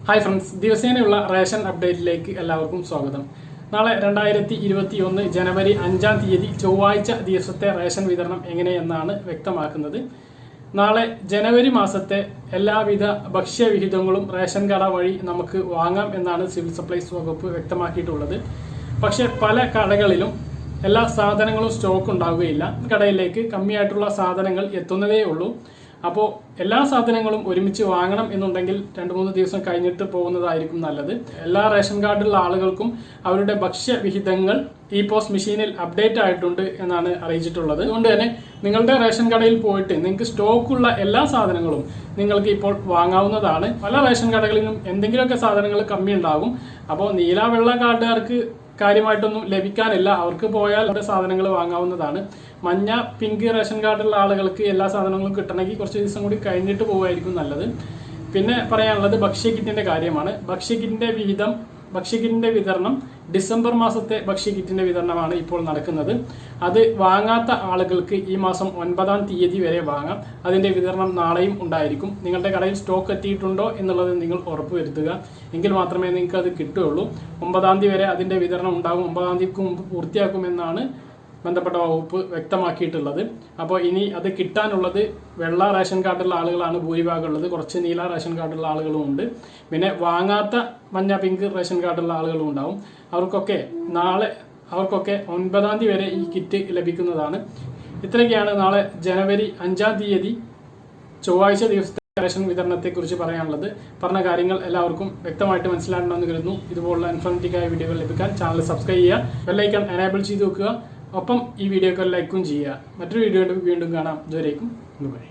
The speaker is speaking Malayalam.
ഹായ് ഫ്രണ്ട്സ്, ദിവസേനയുള്ള റേഷൻ അപ്ഡേറ്റിലേക്ക് എല്ലാവർക്കും സ്വാഗതം. നാളെ 2021 ജനുവരി 5-ാം തീയതി ചൊവ്വാഴ്ച ദിവസത്തെ റേഷൻ വിതരണം എങ്ങനെയെന്നാണ് വ്യക്തമാക്കുന്നത്. നാളെ ജനുവരി മാസത്തെ എല്ലാവിധ ഭക്ഷ്യവിഹിതങ്ങളും റേഷൻ കട വഴി നമുക്ക് വാങ്ങാം എന്നാണ് സിവിൽ സപ്ലൈസ് വകുപ്പ് വ്യക്തമാക്കിയിട്ടുള്ളത്. പക്ഷേ പല കടകളിലും എല്ലാ സാധനങ്ങളും സ്റ്റോക്ക് ഉണ്ടാവുകയില്ല. കടയിലേക്ക് കമ്മിയായിട്ടുള്ള സാധനങ്ങൾ എത്തുന്നതേ ഉള്ളൂ. അപ്പോൾ എല്ലാ സാധനങ്ങളും ഒരുമിച്ച് വാങ്ങണം എന്നുണ്ടെങ്കിൽ 2-3 ദിവസം കഴിഞ്ഞിട്ട് പോകുന്നതായിരിക്കും നല്ലത്. എല്ലാ റേഷൻ കാർഡുള്ള ആളുകൾക്കും അവരുടെ ഭക്ഷ്യവിഹിതങ്ങൾ ഈ പോസ്റ്റ് മെഷീനിൽ അപ്ഡേറ്റ് ആയിട്ടുണ്ട് എന്നാണ് അറിയിച്ചിട്ടുള്ളത്. അതുകൊണ്ട് തന്നെ നിങ്ങളുടെ റേഷൻ കടയിൽ പോയിട്ട് നിങ്ങൾക്ക് സ്റ്റോക്കുള്ള എല്ലാ സാധനങ്ങളും നിങ്ങൾക്ക് ഇപ്പോൾ വാങ്ങാവുന്നതാണ്. പല റേഷൻ കടകളിലും എന്തെങ്കിലുമൊക്കെ സാധനങ്ങൾ കമ്മി ഉണ്ടാകും. അപ്പോൾ നീല വെള്ള കാർഡുകാർക്ക് കാര്യമായിട്ടൊന്നും ലഭിക്കാനില്ല. അവർക്ക് പോയാൽ അവരുടെ സാധനങ്ങൾ വാങ്ങാവുന്നതാണ്. മഞ്ഞ പിങ്ക് റേഷൻ കാർഡുള്ള ആളുകൾക്ക് എല്ലാ സാധനങ്ങളും കിട്ടണമെങ്കിൽ കുറച്ച് ദിവസം കൂടി കഴിഞ്ഞിട്ട് പോകുമായിരിക്കും നല്ലത്. പിന്നെ പറയാനുള്ളത് ഭക്ഷ്യക്കിറ്റിന്റെ കാര്യമാണ്. ഭക്ഷ്യക്കിറ്റിന്റെ വിതരണം ഡിസംബർ മാസത്തെ ഭക്ഷ്യക്കിറ്റിന്റെ വിതരണമാണ് ഇപ്പോൾ നടക്കുന്നത്. അത് വാങ്ങാത്ത ആളുകൾക്ക് ഈ മാസം 9-ാം തീയതി വരെ വാങ്ങാം. അതിന്റെ വിതരണം നാളെയും ഉണ്ടായിരിക്കും. നിങ്ങളുടെ കടയിൽ സ്റ്റോക്ക് എത്തിയിട്ടുണ്ടോ എന്നുള്ളത് നിങ്ങൾ ഉറപ്പുവരുത്തുക. എങ്കിൽ മാത്രമേ നിങ്ങൾക്ക് അത് കിട്ടുകയുള്ളൂ. 9-ാം തീയതി വരെ അതിന്റെ വിതരണം ഉണ്ടാകും. 9-ാം തീയതിക്ക് മുമ്പ് പൂർത്തിയാക്കുമെന്നാണ് ബന്ധപ്പെട്ട വകുപ്പ് വ്യക്തമാക്കിയിട്ടുള്ളത്. അപ്പോൾ ഇനി അത് കിട്ടാനുള്ളത് വെള്ള റേഷൻ കാർഡുള്ള ആളുകളാണ് ഭൂരിഭാഗം ഉള്ളത്. കുറച്ച് നീല റേഷൻ കാർഡുള്ള ആളുകളും ഉണ്ട്. പിന്നെ വാങ്ങാത്ത മഞ്ഞ പിങ്ക് റേഷൻ കാർഡുള്ള ആളുകളും ഉണ്ടാവും. അവർക്കൊക്കെ 9-ാം തീയതി വരെ ഈ കിറ്റ് ലഭിക്കുന്നതാണ്. ഇത്രയൊക്കെയാണ് നാളെ ജനുവരി 5-ാം തീയതി ചൊവ്വാഴ്ച ദിവസത്തെ റേഷൻ വിതരണത്തെക്കുറിച്ച് പറയാനുള്ളത്. പറഞ്ഞ കാര്യങ്ങൾ എല്ലാവർക്കും വ്യക്തമായിട്ട് മനസ്സിലാക്കണമെന്ന് കരുതുന്നു. ഇതുപോലുള്ള ഇൻഫോർമേറ്റീവായ വീഡിയോകൾ ലഭിക്കാൻ ചാനൽ സബ്സ്ക്രൈബ് ചെയ്യുക, ബെല്ലൈക്കൺ എനേബിൾ ചെയ്ത് വെക്കുക. ഒപ്പം ഈ വീഡിയോക്ക് ലൈക്കും ചെയ്യുക. മറ്റൊരു വീഡിയോ വീണ്ടും കാണാം. ഇതുവരേക്കും ബൈ.